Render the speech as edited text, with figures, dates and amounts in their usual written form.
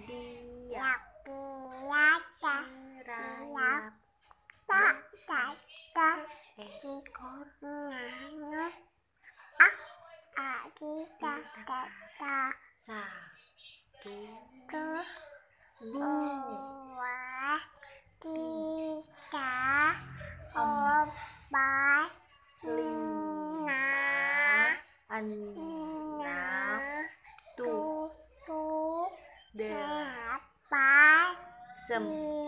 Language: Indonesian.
Diak rayap ekor satu dua tiga empat lima enam tujuh delapan sembilan